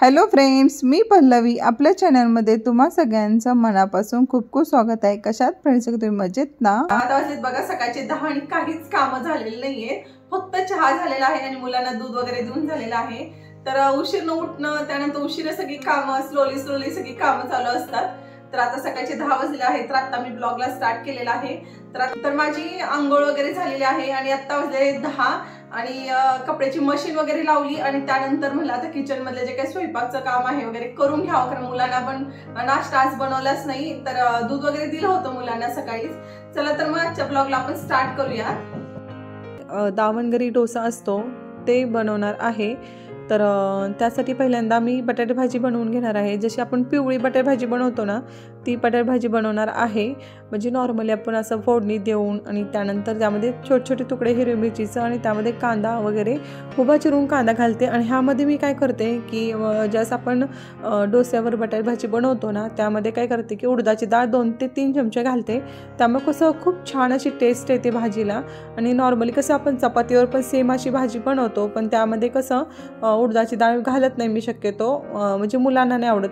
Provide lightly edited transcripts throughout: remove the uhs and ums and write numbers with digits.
Hello friends, मी पल्लवी आपल्या चॅनलमध्ये तुम्हा सगळ्यांचं मनापासून खूप खूप स्वागत आहे। कशात फ्रेंड्स, तुम्ही मजेत ना? आता वाजलेत बघा सकाळचे 10 आणि काहीच काम झालेले नाहीये, फक्त चहा झालेला आहे आणि मुलांना दूध वगैरे देऊन झालेलं आहे। तर उशीर न उठणं, त्यानंतर उशीर सगळी कामं स्लोली सगळी कामं चालू असतात। तर आता सकाळचे 10 वाजले आहेत, तर आता मी ब्लॉगला स्टार्ट केलेला आहे। तर माझी आंघोळ वगैरे झालेली आहे आणि आता वाजले 10 आणि कपड्याची मशीन वगैरे लावली आणि त्यानंतर म्हणलं आता किचन मधले जे काही स्वयंपाकचं काम आहे वगैरे करून घ्यावं, कारण मुलांना पण नाश्ता आज बनवलाच नाही, तर दूध वगैरे दिलं होतं मुलांना सकाळीच। चला तर मग आजच्या ब्लॉगला आपण स्टार्ट करूया। दावणगरी डोसा असतो ते बनवणार आहे। तर त्यासाठी पहिल्यांदा मी बटाटे भाजी बनवून घेणार आहे। जशी आपण पिवळी बटाटे भाजी बनवतो ना, ती बटाटे भाजी बनवणार आहे। म्हणजे नॉर्मली आपण असं फोडणी देऊन आणि त्यानंतर त्यामध्ये छोटे छोटे तुकडे हिरवी मिरचीचं आणि त्यामध्ये कांदा वगैरे उभा चिरून कांदा घालते। आणि ह्यामध्ये मी काय करते की ज्यास आपण डोस्यावर बटाटे भाजी बनवतो ना, त्यामध्ये काय करते की उडदाची डाळ 2 ते 3 चमचे घालते। त्यामुळे कसं खूप छान अशी टेस्ट येते भाजीला। आणि नॉर्मली कसं आपण चपातीवर पण सेम अशी भाजी बनवतो, पण त्यामध्ये कसं उडदाची डाळ घालत नाही मी शक्यतो, म्हणजे मुलांना नाही आवडत,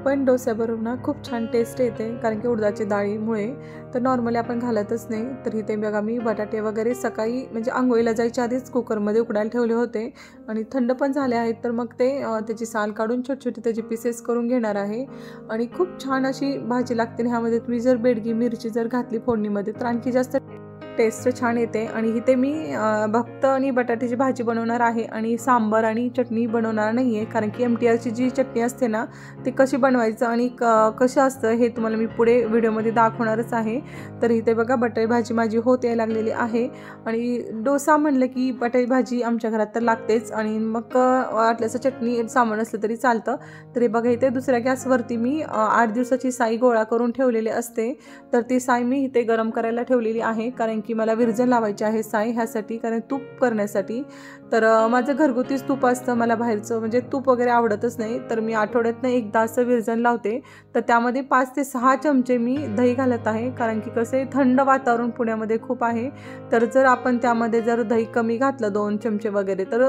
पण डोस्याबरोबर ना खूप छान टेस्ट येते, कारण की उडदाची डाळीमुळे। तर नॉर्मली आपण घालतच नाही। तर इथे बघा मी बटाटे वगैरे सकाळी म्हणजे आंघोळीला जायच्या आधीच कुकरमध्ये उकडायला ठेवले होते आणि थंड पण झाले आहेत। तर मग ते त्याची साल काढून छोटे छोटे त्याचे पीसेस करून घेणार आहे आणि खूप छान अशी भाजी लागते। ह्यामध्ये तुम्ही जर बेडगी मिरची जर घातली फोडणीमध्ये तर आणखी जास्त टेस्ट छान येते। आणि इथे मी फक्त आणि बटाट्याची भाजी बनवणार आहे आणि सांबार आणि चटणी बनवणार नाही आहे, कारण की MTRची जी चटणी असते ना, ती कशी बनवायचं आणि कसं असतं हे तुम्हाला मी पुढे व्हिडिओमध्ये दाखवणारच आहे। तर इथे बघा बटाटे भाजी माझी होत यायला लागलेली आहे आणि डोसा म्हणलं की बटाटे भाजी आमच्या घरात तर लागतेच, आणि मग वाटल्याचं चटणी सामान असलं तरी चालतं। तरी बघा इथे दुसऱ्या गॅसवरती मी 8 दिवसाची साई गोळा करून ठेवलेली असते। तर ती साई मी इथे गरम करायला ठेवलेली आहे, कारण की मला विरजण लावायची आहे साई ह्यासाठी, कारण तूप करण्यासाठी। तर माझं घरगुतीच तूप असतं, मला बाहेरचं म्हणजे तूप वगैरे आवडतच नाही। तर मी आठवड्यातनं एकदा असं विरजण लावते। तर त्यामध्ये 5 ते 6 चमचे मी दही घालत आहे, कारण की कसं थंड वातावरण पुण्यामध्ये खूप आहे। तर जर आपण त्यामध्ये जर दही कमी घातलं 2 चमचे वगैरे तर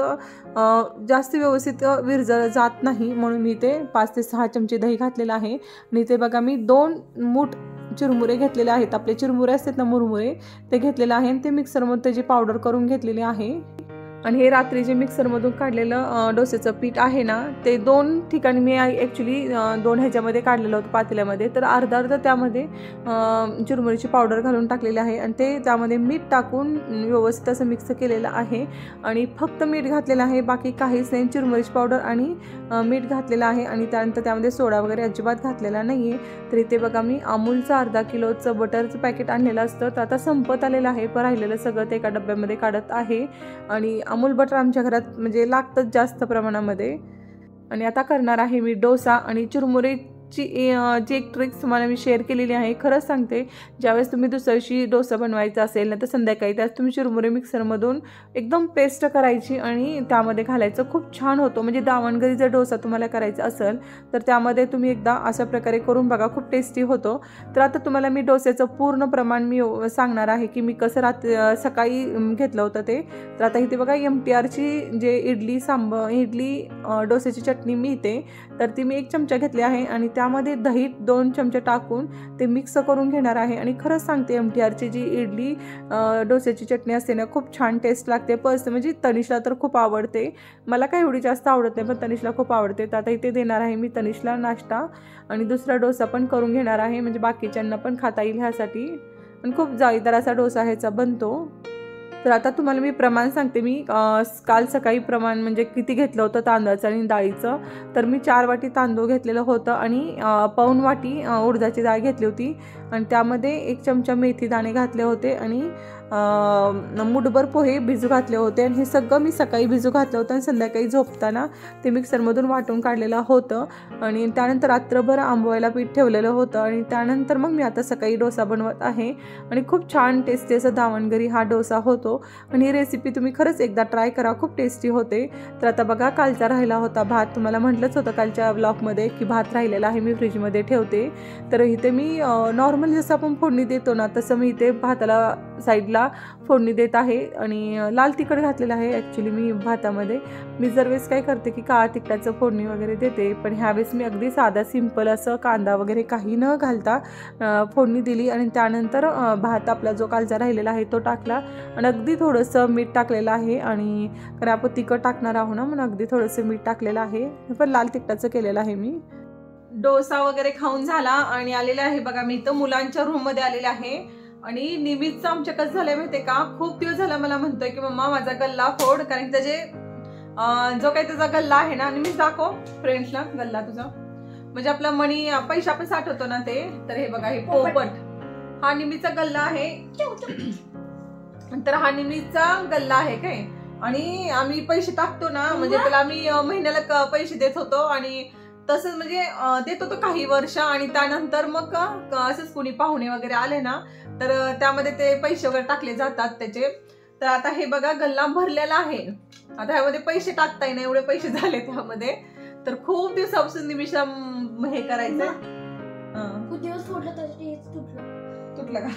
जास्त व्यवस्थित विरजण जात नाही, म्हणून मी ते 5 ते 6 चमचे दही घातलेलं आहे। आणि ते बघा मी 2 मूठ चिरमुरे घेतलेले आहेत, आपले चिरमुरे असतात ना मुरमुरे, ते घेतलेले आहे आणि ते मिक्सरमध्ये त्याची पावडर करून घेतलेली आहे। आणि हे रात्री जे मिक्सरमधून काढलेलं डोस्याचं पीठ आहे ना, ते 2 ठिकाणी मी ॲक्च्युली 2 ह्याच्यामध्ये काढलेलं होतं पातेल्यामध्ये। तर अर्धा त्यामध्ये चिरमुरीची पावडर घालून टाकलेली आहे आणि ते त्यामध्ये मीठ टाकून व्यवस्थित असं मिक्स केलेलं आहे आणि फक्त मीठ घातलेलं आहे, बाकी काहीच नाही। चिरमुरीची पावडर आणि मीठ घातलेलं आहे आणि त्यानंतर त्यामध्ये सोडा वगैरे अजिबात घातलेला नाही आहे। तर इथे बघा मी अमूलचं अर्धा किलोचं बटरचं पॅकेट आणलेलं असतं, तर आता संपत आलेलं आहे, पण राहिलेलं सगळं ते एका डब्यामध्ये काढत आहे। आणि अमूल बटर आमच्या घरात म्हणजे लागतंच जास्त प्रमाणामध्ये। आणि आता करणार आहे मी डोसा आणि चिरमुरेची जी एक ट्रिक्स तुम्हाला मी शेअर केलेली आहे। खरंच सांगते, ज्यावेळेस तुम्ही दुसऱ्या दिवशी डोसा बनवायचा असेल ना, तर संध्याकाळी त्यात तुम्ही चिरमुरे मिक्सरमधून एकदम पेस्ट करायची आणि त्यामध्ये घालायचं, खूप छान होतो। म्हणजे दावणगरी जर डोसा तुम्हाला करायचा असेल तर त्यामध्ये तुम्ही एकदा अशा प्रकारे करून बघा, खूप टेस्टी होतो। तर आता तुम्हाला मी डोस्याचं पूर्ण प्रमाण मी सांगणार आहे की मी कसं सकाळी घेतलं होतं ते। तर आता इथे बघा MTRची जे इडली डोस्याची चटणी मिळते, तर ती मी 1 चमचा घेतली आहे आणि त्यामध्ये दही 2 चमचे टाकून ते मिक्स करून घेणार आहे। आणि खरंच सांगते, MTRची जी इडली डोस्याची चटणी असते ना, खूप छान टेस्ट लागते। म्हणजे तनिषला तर खूप आवडते, मला काही एवढी जास्त आवडत नाही, पण तनिषला खूप आवडते। तर आता इथे देणार आहे मी तनिषला नाश्ता आणि दुसरा डोसा पण करून घेणार आहे, म्हणजे बाकीच्यांना पण खाता येईल ह्यासाठी। आणि खूप जाळीदार असा डोसा ह्याचा बनतो। तर आता तुम्हाला मी प्रमाण सांगते, मी काल सकाळी प्रमाण म्हणजे किती घेतलं होतं तांदळाचं आणि डाळीचं। तर मी 4 वाटी तांदूळ घेतलेलं होतं आणि पाऊण वाटी उडदाची डाळ घेतली होती आणि त्यामध्ये 1 चमचा मेथी दाणे घातले होते आणि मुठभर पोहे भिजू घातले होते। आणि हे सगळं मी सकाळी भिजू घातलं होतं आणि संध्याकाळी झोपताना ते मिक्सरमधून वाटून काढलेलं होतं आणि त्यानंतर रात्रभर आंबवायला पीठ ठेवलेलं होतं आणि त्यानंतर मग मी आता सकाळी डोसा बनवत आहे आणि खूप छान टेस्टी असा दावणगरी हा डोसा होतो। आणि ही रेसिपी तुम्ही खरंच एकदा ट्राय करा, खूप टेस्टी होते। तर आता बघा कालचा राहिला होता भात, तुम्हाला म्हटलंच होतं कालच्या ब्लॉगमध्ये की भात राहिलेला आहे, मी फ्रीजमध्ये ठेवते। तर इथे मी नॉर्मल जसं आपण फोडणी देतो ना, तसं मी इथे भाताला साईडला फोडणी देत आहे आणि लाल तिखट घातलेलं आहे ॲक्च्युली मी भातामध्ये. मी दरवेळेस काय करते की काळा तिखटाचं फोडणी वगैरे देते, पण ह्यावेळेस मी अगदी साधा सिंपल असं कांदा वगैरे काही न घालता फोडणी दिली आणि त्यानंतर भात आपला जो कालचा राहिलेला आहे तो टाकला आणि अगदी थोडंसं मीठ टाकलेलं आहे. आणि कारण आपण तिखट टाकणार आहो ना, म्हणून अगदी थोडंसं मीठ टाकलेलं आहे. पण लाल तिखटाचं केलेलं आहे मी. डोसा वगैरे खाऊन झाला आणि आलेला आहे बघा, मी तर मुलांच्या रूम मध्ये आलेले आहे. आणि निमित्तचं आमच्या कसं झालंय माहितीये का, खूप दिवस झाला मला म्हणतोय की मम्मा माझा गल्ला फोड, कारण त्याचे जो काही त्याचा गल्ला आहे ना, निमित्त दाखव फ्रेंड्सला गल्ला तुझा, म्हणजे आपला मनी पैसे आपण साठवतो ना ते. तर हे बघा, हे पोपट हा निमित्तचा गल्ला आहे. तर हा निमित्तचा गल्ला आहे काय. आणि आम्ही पैसे टाकतो ना, म्हणजे त्याला आम्ही महिन्याला पैसे देत होतो आणि तसंच म्हणजे देत होतो काही वर्ष. आणि त्यानंतर मग असंच कुणी पाहुणे वगैरे आले ना, तर त्यामध्ये ते पैसे वगैरे टाकले जातात त्याचे. तर आता हे बघा गल्ला भरलेला आहे. आता ह्यामध्ये पैसे टाकता येईना, एवढे पैसे झाले त्यामध्ये. तर खूप दिवसापासून निमिषा हे करायचं. तुटलं का?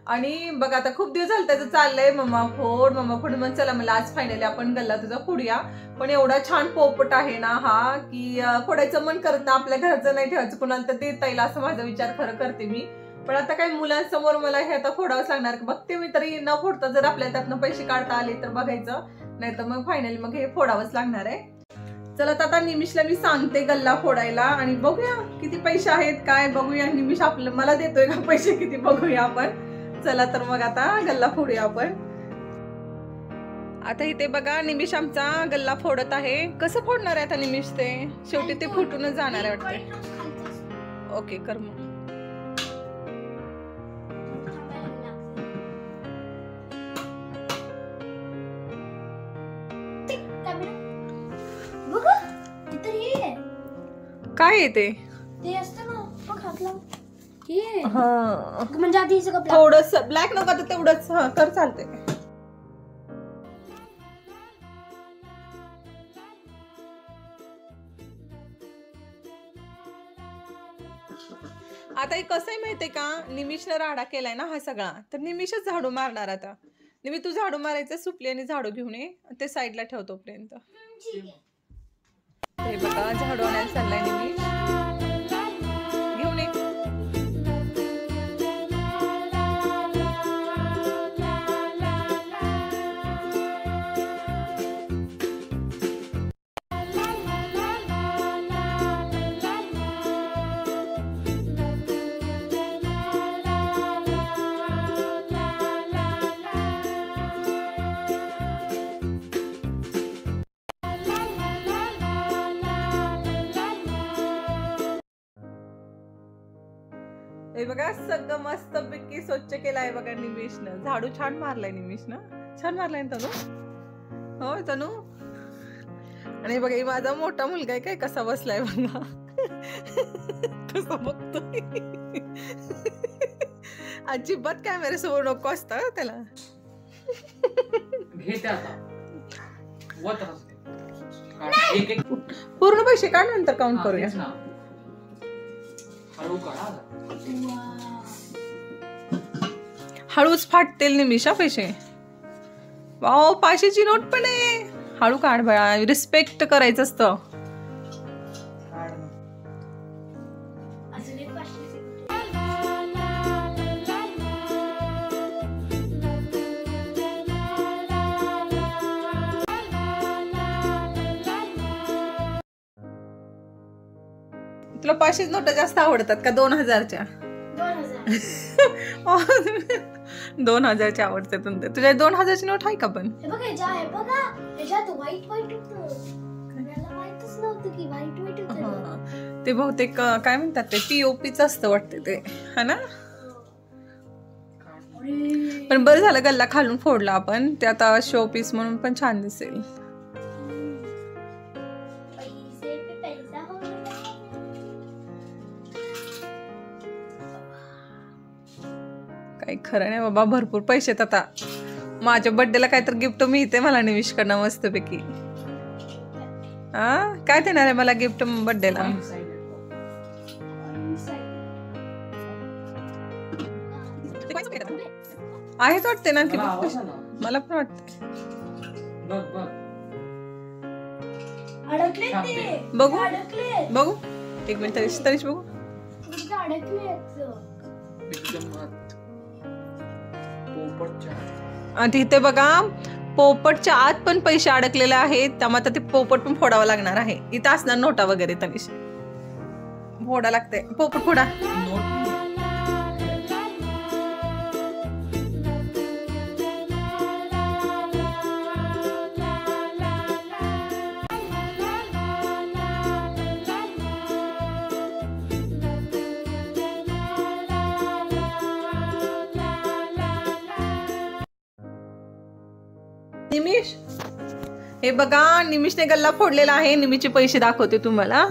आणि बघा आता खूप दिवस झाले त्याचं चाललंय मम्मा फोड मग चला मला आज फायनली आपण गल्ला तुझा फोडूया. पण एवढा छान पोपट आहे ना हा, की फोडायचं मन करत ना, आपल्या घरचं नाही ठेवायचं, कुणाला तर देता येईल असा माझा विचार खरं करते मी. पण आता काही मुलांसमोर मला हे आता फोडावंच लागणार. बघते मी तरी न फोडता जर आपल्याला त्यातनं पैसे काढता आले तर बघायचं, नाही तर मग फायनली मग हे फोडावंच लागणार आहे. चला तर आता निमिषला मी सांगते गल्ला फोडायला आणि बघूया किती पैसे आहेत काय बघूया. निमिष मला देतोय का पैसे किती बघूया आपण. चला तर मग आता गल्ला फोडूया आपण. आता इथे बघा निमिष आमचा गल्ला फोडत आहे. कसं फोडणार आहे आता निमिष ते? शेवटी ते फुटूनच जाणार आहे वाटते. ओके कर मग. काय येते म्हणजे आधी थोडस ब्लॅक नको तर तेवढंच कर चालते. आता कसं आहे माहितीये का, निमिषनं राडा केलाय ना हा सगळा, तर निमिषच झाडू मारणार. आता निमिष तू झाडू मारायचं, सुपली आणि झाडू घेऊन ये, ते साईडला ठेवतो पर्यंत. हे बघा झाडू आणायला चाललाय निमिष, घेऊन ये. हे बघा सगळं मस्त पैकी स्वच्छ केलाय बघा निमिषनं. झाडू छान मारलाय निमिषनं, छान मारलाय ना तनू. हो तनू. आणि बघा माझा मोठा मुलगा आहे काय कसा बसलाय बघा, कसा बघतोय. अजिबात कॅमेऱ्यासमोर नको असतं त्याला. पूर्ण पैसे काढ नंतर काउंट करूया. हळूच फाटतील निमिषा पैसे. वाव 500ची नोट पण आहे. हळू काढ बाळा, रिस्पेक्ट करायचं असतं. तुला 500 नोटा जास्त आवडतात का 2000च्या? 2000च्या आवडतात. तुझ्या 2000ची नोट आहे का? पण ते बहुतेक काय म्हणतात ते POPच असतं वाटते ते, हा ना. पण बरं झालं गल्ला खालून फोडला आपण, ते आता शो पीस म्हणून पण छान दिसेल. काही खरं नाही बाबा, भरपूर पैसे आहेत. आता माझ्या बर्थडेला काहीतरी गिफ्ट मिळते मला निमिषकडनं मस्तपैकी. हा काय देणार आहे मला गिफ्ट बर्थडेला? आहेत वाटते ना की मला आवाज आला. मला पण वाटते. बघ बघ अडकले ते बघू अडकले बघू एक मिनिट तरीच बघू. कुठे अडकले एकदम आत. पोपटच्या आणि इथे बघा पोपटच्या आत पण पैसे अडकलेले आहेत, त्यामुळे आता ते पोपट पण फोडावं लागणार आहे. इथं असणार नोटा वगैरे तनिष फोडा लागते. पोपट फोडा. निमिष हे बघा, निमिषने गल्ला फोडलेला आहे. निमिषचे पैसे दाखवते तुम्हाला.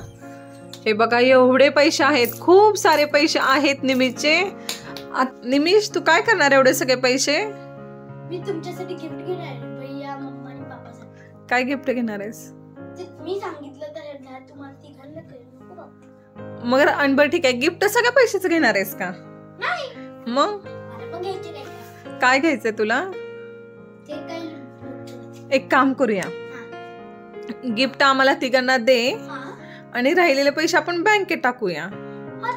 हे बघा एवढे पैसे आहेत, खूप सारे पैसे आहेत निमिषचे. निमिष तू काय करणार एवढे सगळे पैसे? मी तुमच्यासाठी गिफ्ट घेणार आहे भैया मम्मा आणि पापासाठी. काय गिफ्ट घेणार आहेस? मी सांगितलं तर तुम्हाला तिघांना नको बाबा. मग अनबर ठीक आहे, गिफ्ट सगळ्या पैशाचं घेणार आहेस का? नाही मग मला पण घ्यायचे नाही. काय घ्यायचंय तुला? ते काही एक काम करूया, गिफ्ट आम्हाला तिघांना दे आणि राहिलेले पैसे आपण बँकेत टाकूया.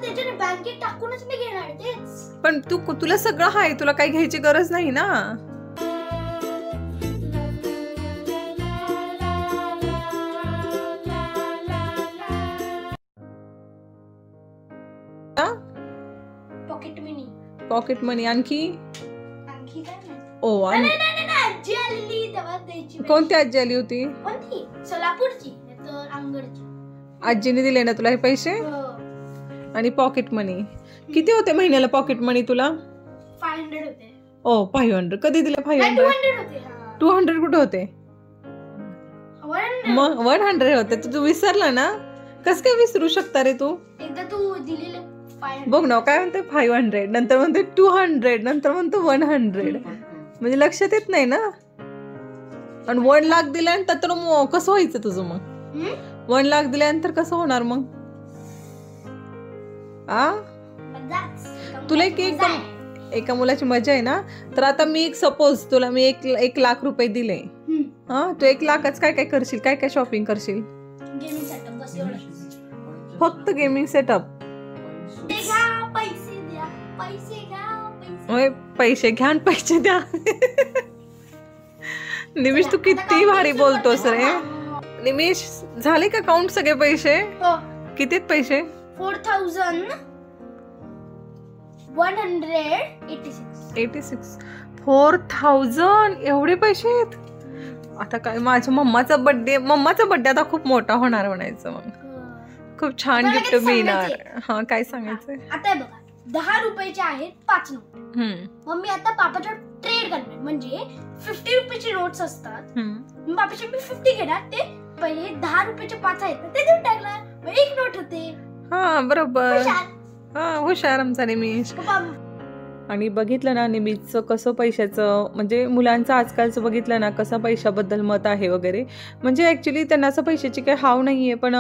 त्याच्याने बँकेत टाकूनच मी घेणार तेच. पण तुला सगळं आहे, तुला काही घ्यायची गरज नाही ना. पॉकेट मनी. पॉकेट मनी आणखी आणखी काय नाही. ओ आणि आजी आलेली तेव्हा द्यायची. कोणती आजी आली होती? कोणती? सोलापूरची तर अंगडची. आजीने दिले ना तुला हे पैसे? आणि पॉकेट मनी किती होते महिन्याला पॉकेट मनी तुला? 500 होते. ओ 500 कधी दिले? 500 200 होते. 200 कुठे होते? मग 100 होते. तू विसरला ना? कस काय विसरू शकता रे तू? एकदा तू दिलेले 500. बघ ना काय म्हणते 500, नंतर म्हणते 200, नंतर म्हणतो 100. म्हणजे लक्षात येत नाही ना. आणि 1 लाख दिल्यानंतर तर कसं व्हायचं तुझं? मग 1 लाख दिल्यानंतर कसं होणार मग? तुला एका मुलाची मजा आहे ना. तर आता मी सपोज तुला मी 1 लाख रुपये दिले, हा तू 1 लाखच काय काय करशील? काय काय शॉपिंग करशील? गेमिंग सेटअप बस एवढंच. फक्त गेमिंग सेटअप? पैसे द्या, पैसे घ्या, पैसे घ्या आणि पैसे द्या. निमिष तू किती भारी बोलतोस रे. निमिष झाले का काउंट सगळे पैसे? किती पैसे? 4186. 4000 एवढे पैसे आहेत? आता काय माझ्या मम्माचा बर्थडे आता खूप मोठा होणार म्हणायचं. मग खूप छान गिफ्ट मिळणार. हा काय सांगायचंय? आता बघा 10 रुपयाचे आहेत 5 नोट. मग मी आता पापाच्या ट्रेड करणार. म्हणजे 50 रुपयाचे नोट्स असतात. मी पापाचे 50 घेणार. ते पहिले 10 रुपयाचे 5 आहेत ते देऊन टाकणार. मग 1 नोट होते. हा बरोबर. हुशार. हुशार आमचा निमिष. आणि बघितलं ना निमिषचं कसं पैशाचं, म्हणजे मुलांचं आजकालचं बघितलं ना कसं पैशाबद्दल मत आहे वगैरे. म्हणजे ॲक्च्युली त्यांना असं पैशाची काही हाव नाही आहे, पण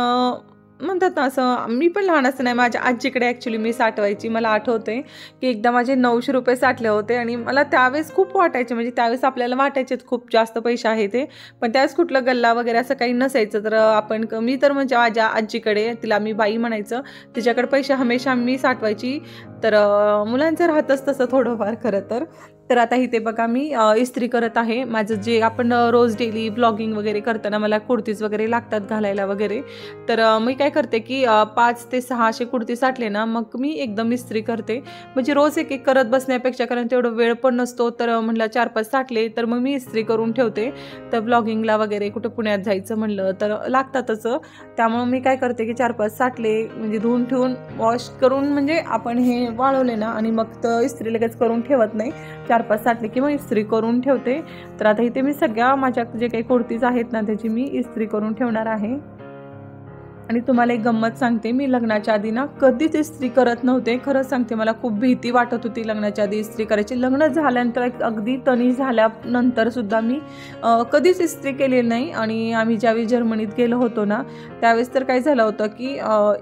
म्हणतात ना असं. मी पण लहान असताना माझ्या आजीकडे ॲक्च्युली मी साठवायची. मला आठवते की एकदा माझे 900 रुपये साठले होते आणि मला त्यावेळेस खूप वाटायचे. म्हणजे त्यावेळेस आपल्याला वाटायचे खूप जास्त पैसे आहे ते, पण त्यावेळेस कुठलं गल्ला वगैरे असं काही नसायचं. तर मी तर म्हणजे माझ्या आजीकडे, तिला मी बाई म्हणायचं, तिच्याकडे पैसे हमेशा मी साठवायची. तर मुलांचं राहतच तसं थोडंफार खरं तर आता इथे बघा मी इस्त्री करत आहे. माझं जे आपण रोज डेली ब्लॉगिंग वगैरे करताना मला कुर्तीज वगैरे लागतात घालायला वगैरे. तर मी काय करते की 5 ते 6 असे कुर्ती साठले ना, मग मी एकदम इस्त्री करते. म्हणजे रोज एक करत बसण्यापेक्षा, कारण तेवढं वेळ पण नसतो. तर म्हटलं 4-5 साठले तर मग मी इस्त्री करून ठेवते. तर ब्लॉगिंगला वगैरे कुठं पुण्यात जायचं म्हणलं तर लागतातच. त्यामुळं मी काय करते की 4-5 साठले म्हणजे धुवून ठेवून वॉश करून, म्हणजे आपण हे वाळवले ना आणि मग तर इस्त्री लगेच करून ठेवत नाही. 4-5 साठले की मग इस्त्री करून ठेवते. तर आता इथे मी सगळ्या माझ्या जे काही कुर्तीज आहेत ना त्याची मी इस्त्री करून ठेवणार आहे. आणि तुम्हाला एक गंमत सांगते, मी लग्नाच्या आधी ना कधीच इस्त्री करत नव्हते. खरंच सांगते, मला खूप भीती वाटत होती लग्नाच्या आधी इस्त्री करायची. लग्न झाल्यानंतर अगदी तणी झाल्यानंतर सुद्धा मी कधीच इस्त्री केलेली नाही. आणि आम्ही ज्यावेळी जर्मनीत गेलो होतो ना त्यावेळेस तर काय झालं होतं की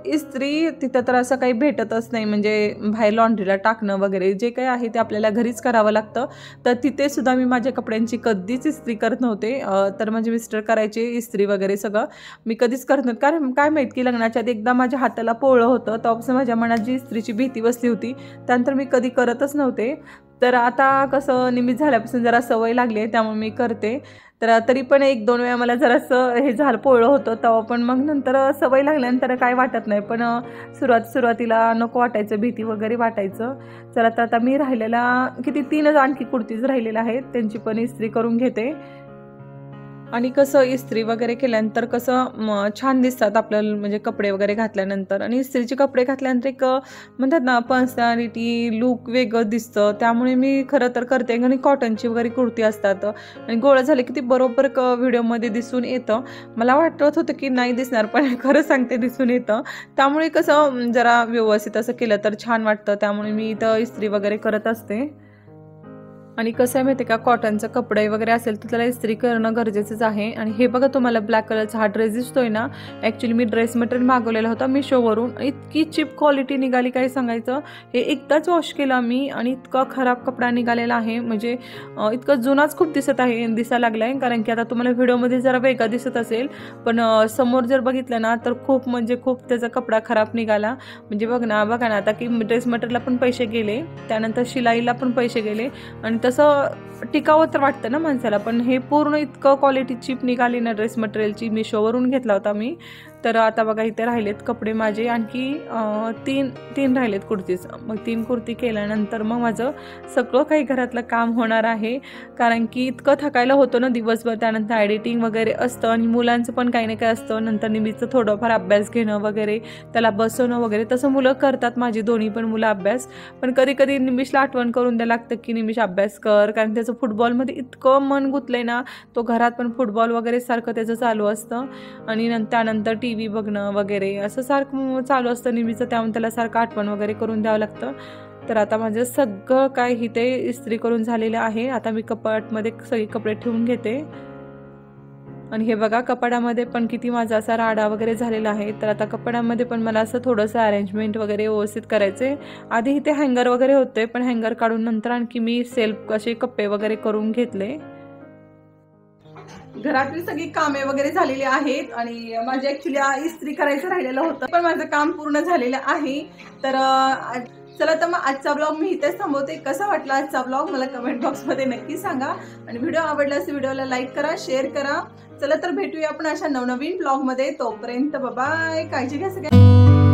इस्त्री तिथं तर असं काही भेटतच नाही, म्हणजे बाहेर लॉन्ड्रीला टाकणं वगैरे जे काही आहे ते आपल्याला घरीच करावं लागतं. तर तिथे सुद्धा मी माझ्या कपड्यांची कधीच इस्त्री करत नव्हते. तर माझे मिस्टर करायचे इस्त्री वगैरे सगळं, मी कधीच करत नव्हते. कारण काय माहीत की लग्नाच्या आधी एकदा माझ्या हाताला पोळलं होतं, तेव्हापासून माझ्या मनात जी इस्त्रीची भीती बसली होती, त्यानंतर मी कधी करतच नव्हते. तर आता कसं निमित्त झाल्यापासून जरा सवय लागली आहे त्यामुळे मी करते. तर तरी पण 1-2 वेळा मला जरासं हे झालं पोळलं होतं तेव्हा, पण मग नंतर सवय लागल्यानंतर काय वाटत नाही. पण सुरुवातीला नको वाटायचं, भीती वगैरे वाटायचं. चला तर आता मी राहिलेला किती 3 आणखी कुर्तीज राहिलेल्या आहेत, त्यांची पण इस्त्री करून घेते. आणि कसं इस्त्री वगैरे केल्यानंतर कसं छान दिसतात आपल्याला, म्हणजे कपडे वगैरे घातल्यानंतर. आणि इस्त्रीचे कपडे घातल्यानंतर एक म्हणतात ना पर्सनॅलिटी लुक वेगळं दिसतं, त्यामुळे मी खरं तर करते. आणि कॉटनची वगैरे कुर्ती असतात आणि गोळा झाले की ती बरोबर व्हिडिओमध्ये दिसून येतं. मला वाटत होतं की नाही दिसणार, पण खरं सांगते दिसून येतं. त्यामुळे कसं जरा व्यवस्थित असं केलं तर छान वाटतं, त्यामुळे मी इथं इस्त्री वगैरे करत असते. आणि कसं आहे माहिती आहे का, कॉटनचं कपडे वगैरे असेल तर त्याला इस्त्री करणं गरजेचंच आहे. आणि हे बघा तुम्हाला ब्लॅक कलरचा हा ड्रेस दिसतोय ना, ॲक्च्युली मी ड्रेस मटेरियल मागवलेला होता मिशोवरून. इतकी चीप क्वालिटी निघाली काय सांगायचं. हे एकदाच वॉश केला मी आणि इतका खराब कपडा निघालेला आहे, म्हणजे इतकं जुनाच खूप दिसायला लागला आहे. कारण की आता तुम्हाला व्हिडिओमध्ये जरा वेगळा दिसत असेल, पण समोर जर बघितलं ना तर खूप म्हणजे खूप त्याचा कपडा खराब निघाला. म्हणजे बघा ना आता की ड्रेस मटेरियलला पण पैसे गेले, त्यानंतर शिलाईला पण पैसे गेले, आणि तसं टिकावं तर वाटतं ना माणसाला. पण हे पूर्ण इतकं क्वालिटी चीप निघाली ना ड्रेस मटेरियलची. मिशोवरून घेतला होता मी. तर आता बघा इथे राहिलेत कपडे माझे आणखी 3 राहिलेत कुर्तीज. मग 3 कुर्ती केल्यानंतर मग माझं सगळं काही घरातलं काम होणार आहे. कारण की इतकं थकायला होतं ना दिवसभर, त्यानंतर एडिटिंग वगैरे असतं आणि मुलांचं पण काही ना काही असतं. नंतर निमित्त थोडंफार अभ्यास घेणं वगैरे, त्याला बसवणं वगैरे, तसं मुलं करतात माझी दोन्ही पण मुलं अभ्यास. पण कधी कधी निमिषला आठवण करून द्यायला लागतं की निमिष अभ्यास कर, कारण त्याचं फुटबॉलमध्ये इतकं मन गुंतलंय ना, तो घरात पण फुटबॉल वगैरे सारखं त्याचं चालू असतं. आणि त्यानंतर TV बघणं वगैरे असं सारखं चालू असतं नेहमीचं, त्यामुळे त्याला सारखं आठवण वगैरे करून द्यावं लागतं. तर आता माझं सगळं काय इथे इस्त्री करून झालेलं आहे. आता मी कपाटमध्ये सगळे कपडे ठेवून घेते. आणि हे बघा कपाडामध्ये पण किती माझा असा राडा वगैरे झालेला आहे. तर आता कपाडामध्ये पण मला असं थोडंसं अरेंजमेंट वगैरे व्यवस्थित करायचे. आधी इथे हँगर वगैरे होते, पण हँगर काढून नंतर आणखी मी सेल्फ असे कप्पे वगैरे करून घेतले. घरातील सगळी कामे वगैरे झालेली आहेत आणि माझे ऍक्च्युली इस्त्री करायचं राहिलेलं होतं, पण माझं काम पूर्ण झालेलं आहे. तर चला तर मग आजचा ब्लॉग मी इथेच थांबवते. कसा वाटला आजचा ब्लॉग मला कमेंट बॉक्समध्ये नक्की सांगा. आणि व्हिडिओ आवडला असेल व्हिडिओला लाईक करा, शेअर करा. चला तर भेटूया आपण अशा नवनवीन ब्लॉगमध्ये. तोपर्यंत बाय, काळजी घ्या सगळ्या.